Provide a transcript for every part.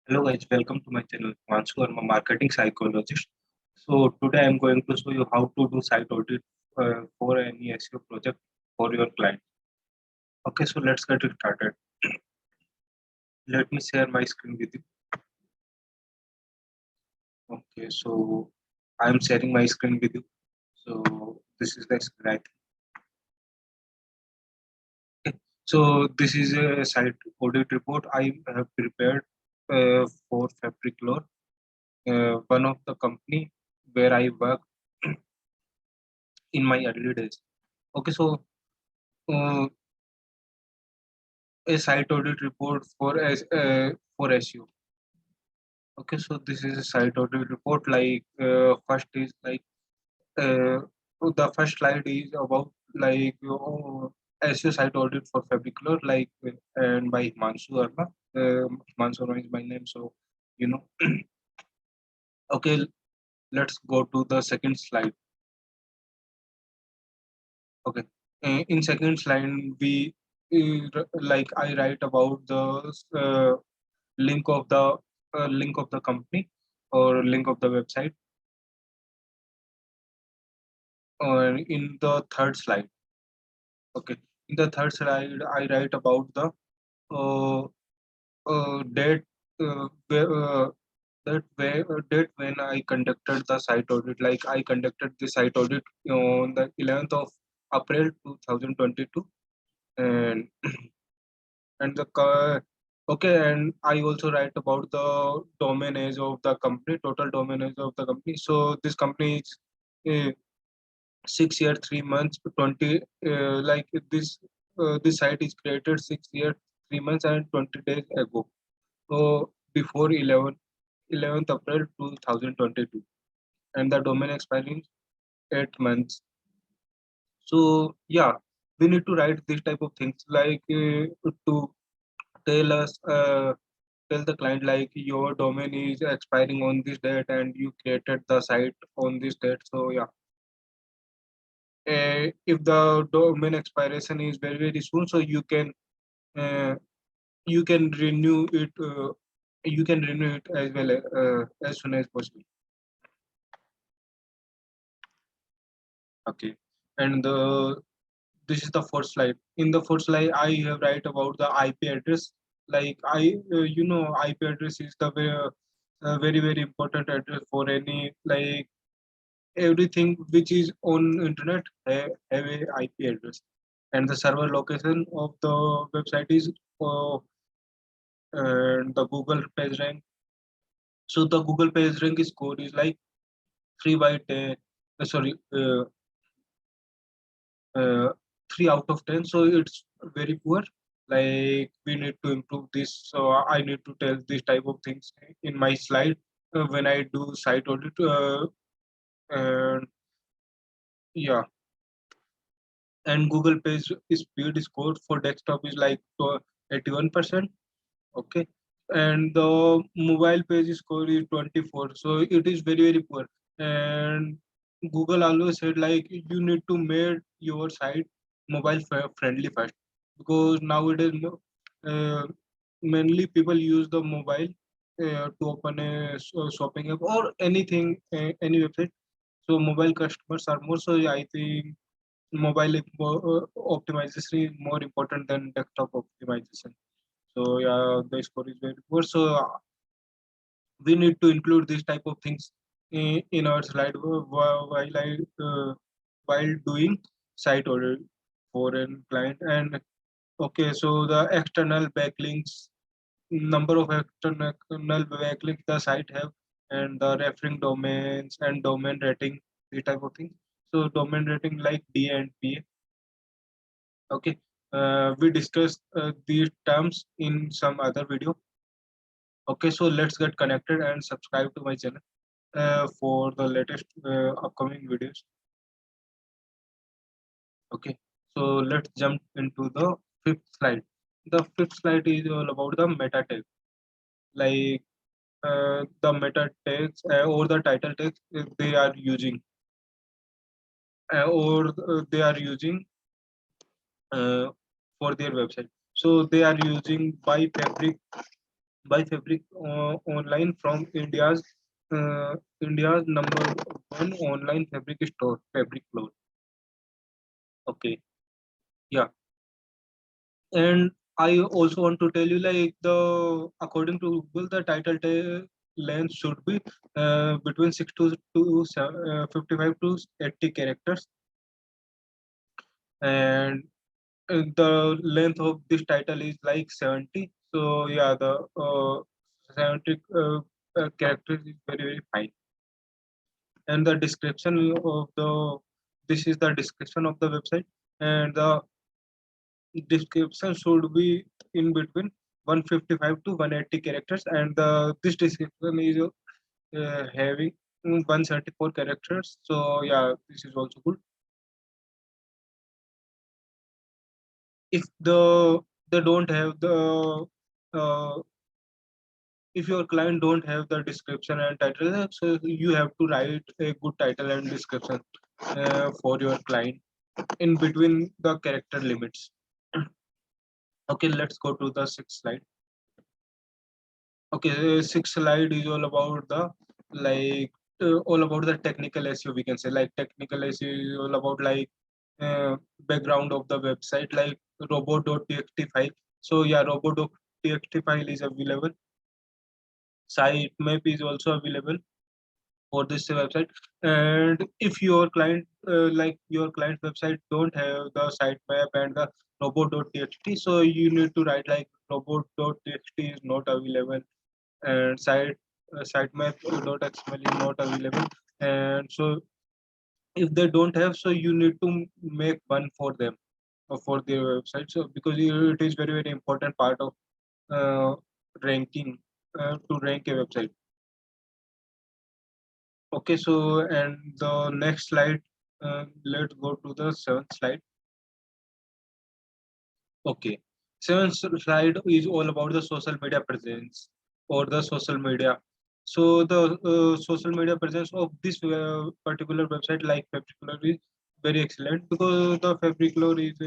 Hello guys, welcome to my channel. Himanshu, I'm a marketing psychologist. So today I'm going to show you how to do site audit for any SEO project for your client. Okay, so let's get it started. Let me share my screen with you. Okay, so I'm sharing my screen with you. So this is the screen. Okay. So this is a site audit report I have prepared for Fabric Law, one of the company where I work in my early days. Okay, so uh, a site audit report for SEO. Okay, so this is a site audit report. Like first is like uh, the first slide is about like SEO site audit for Fabricolor, like and by Himanshu Verma. Himanshu Verma is my name, so you know. Okay, let's go to the second slide. Okay, in second slide we like I write about the link of the link of the company or link of the website. In the third slide, okay, in the third slide I write about the uh, date date when I conducted the site audit. Like I conducted the site audit on the 11th of April 2022, and okay, and I also write about the domain age of the company, total domain age of the company. So this company is 6 year 3 months 20 like this site is created 6 year 3 months and 20 days ago, so before 11th April 2022, and the domain expiring 8 months. So yeah, we need to write this type of things like to tell us tell the client like your domain is expiring on this date and you created the site on this date. So yeah, if the domain expiration is very soon, so uh, you can renew it as well as soon as possible. Okay, and this is the fourth slide. In the fourth slide I have write about the IP address. Like IP address is the very important address for any, like everything which is on internet have a IP address, and the server location of the website is and the Google page rank. So the Google page rank score is like 3 by 10. Sorry, 3 out of 10. So it's very poor. Like we need to improve this. So I need to tell this type of things in my slide when I do site audit. And yeah, and Google page speed score for desktop is like 81%. Okay, and the mobile page score is 24, so it is very poor. And Google always said like you need to make your site mobile friendly first, because nowadays uh, mainly people use the mobile to open a shopping app or anything, any website. So mobile customers are more, so I think mobile optimization is more important than desktop optimization. So yeah, the score is very poor. So we need to include this type of things in our slide while doing site audit for a client. And okay, so the external backlinks, number of external backlinks the site have, and the referring domains and domain rating, this type of thing. So domain rating like D and PA. Okay, we discussed these terms in some other video. Okay, so let's get connected and subscribe to my channel for the latest upcoming videos. Okay, so let's jump into the fifth slide. The fifth slide is all about the meta tag. Like the meta tags or the title tags they are using, or they are using uh, for their website. So they are using by Fabric buy fabric online from India's number one online fabric store, Fabric Floor. Okay, yeah, and I also want to tell you like the according to Google, the length should be between 55 to 80 characters, and the length of this title is like 70. So yeah, the 70 characters is very fine. And the description of the this is the description of the website, and the description should be in between 155 to 180 characters, and this description is having 174 characters. So yeah, this is also good. If they don't have the uh, if your client don't have the description and title, so you have to write a good title and description for your client in between the character limits. Okay, let's go to the sixth slide. Okay, sixth slide is all about the like all about the technical SEO. We can say like technical SEO is all about like background of the website, like robot.txt file. So yeah, robot.txt file is available. Site map is also available for this website. And if your client like your client website don't have the sitemap and the robot.txt, so you need to write like robot.txt is not available, and sitemap.xml is not available. And so if they don't have, so you need to make one for them for their website, so because it is very important part of uh, ranking to rank a website. Okay, so and the next slide, let's go to the seventh slide. Okay, seventh slide is all about the social media presence or the social media. So the social media presence of this particular website like Fabricolor is very excellent, because the Fabricolor is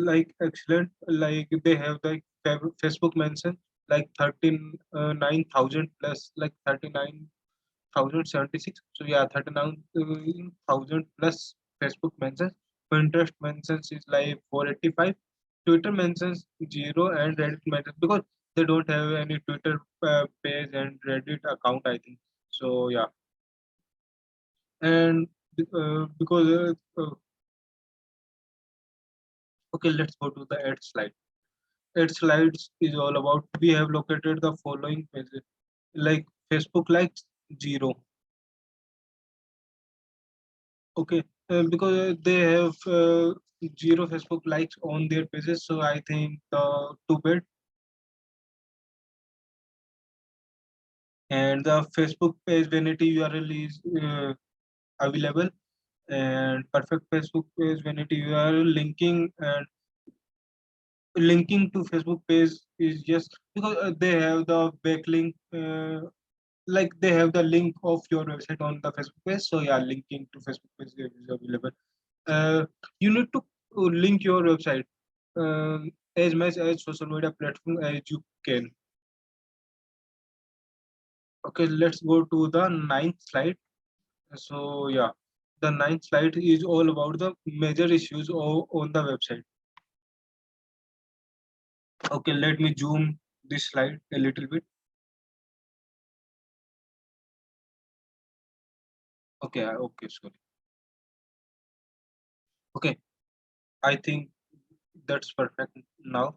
like excellent. Like they have like Facebook mention like 39,000 plus like 39,076. So yeah, 39,000 plus Facebook mentions. Pinterest mentions is like 485. Twitter mentions zero, and Reddit mentions because they don't have any Twitter page and Reddit account, I think. So yeah, and because okay, let's go to the ad slide. Ad slides is all about we have located the following pages like Facebook likes zero. Okay, because they have zero Facebook likes on their pages, so I think too bad. And the Facebook page vanity URL is available, and perfect Facebook page vanity URL linking to Facebook page is just because they have the backlink. Like they have the link of your website on the Facebook page, so yeah, linking to Facebook page is available. You need to link your website as much as social media platform as you can. Okay, let's go to the ninth slide. So yeah, the ninth slide is all about the major issues on the website. Okay, let me zoom this slide a little bit. Okay, okay, sorry. Okay, I think that's perfect now.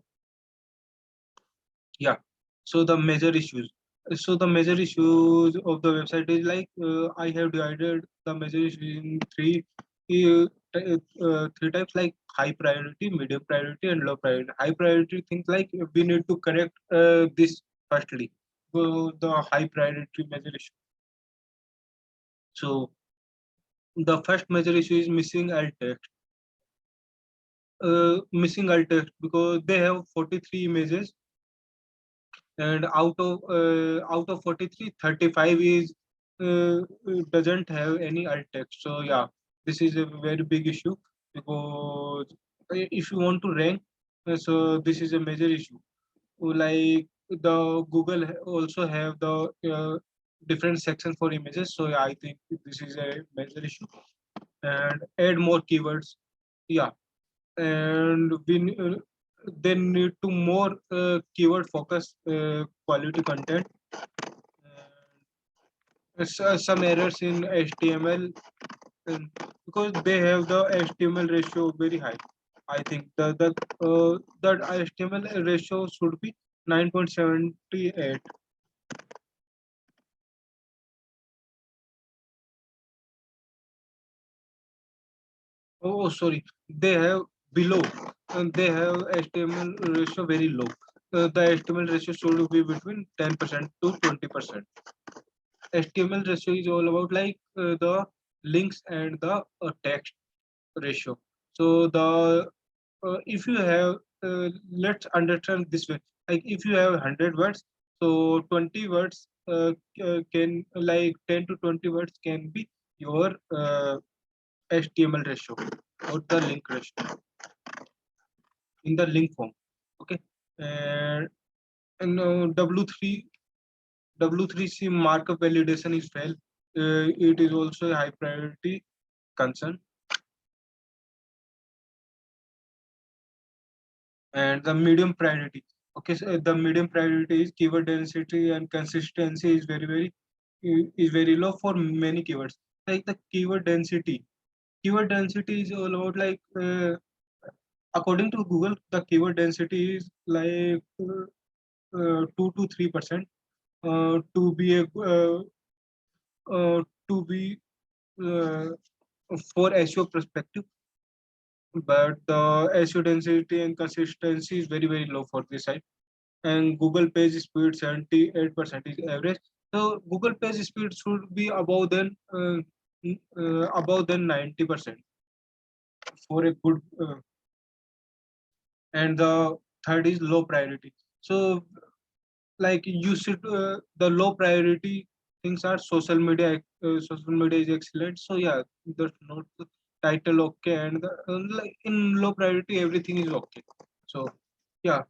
Yeah, so the major issues. So the major issues of the website is like I have divided the major issues in three types, like high priority, medium priority, and low priority. High priority things like we need to correct this firstly. So the high priority major issue. So the first major issue is missing alt text. Missing alt text because they have 43 images, and out of 43, 35 is doesn't have any alt text. So yeah, this is a very big issue, because if you want to rank, so this is a major issue. Like the Google also have the different sections for images. So yeah, I think this is a major issue. And add more keywords. Yeah, and they need to more keyword focus quality content. And some errors in HTML, because they have the HTML ratio very high. I think that HTML ratio should be 9.78. Oh, sorry, they have below, and they have HTML ratio very low. The HTML ratio should be between 10% to 20%. HTML ratio is all about like the links and the text ratio. So the if you have let's understand this way, like if you have 100 words, so 20 words can, like 10 to 20 words can be your HTML ratio or the link ratio in the link form. Okay, and W3C markup validation is fail. It is also a high priority concern. And the medium priority, okay, so the medium priority is keyword density and consistency is very low for many keywords. Like the keyword density is all about like according to Google, the keyword density is like 2 to 3% to be a to be uh, for SEO perspective, but the SEO density and consistency is very low for this site. And Google page speed 78% is average. So Google page speed should be above than 90% for a good. And the third is low priority. So like you should the low priority things are social media. Social media is excellent. So yeah, the note the title okay, and like in low priority everything is okay. So yeah,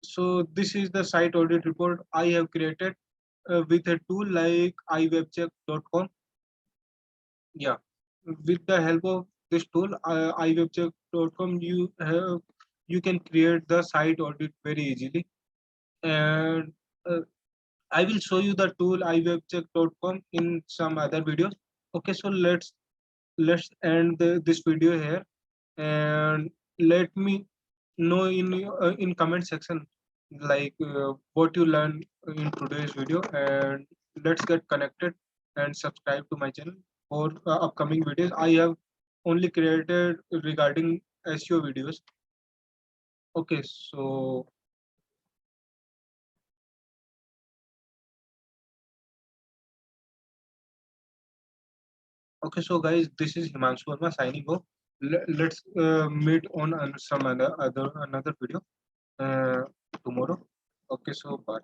so this is the site audit report I have created with a tool like iwebcheck.com. Yeah, with the help of this tool, iwebcheck.com, you can create the site audit very easily. And I will show you the tool iwebcheck.com in some other videos. Okay, so let's end this video here, and let me know in comment section like what you learned in today's video, and let's get connected and subscribe to my channel for upcoming videos I have only created regarding SEO videos. Okay, so okay, so guys, this is Himanshu Verma signing off. Let's meet on some another video uh, tomorrow. Okay, so bye.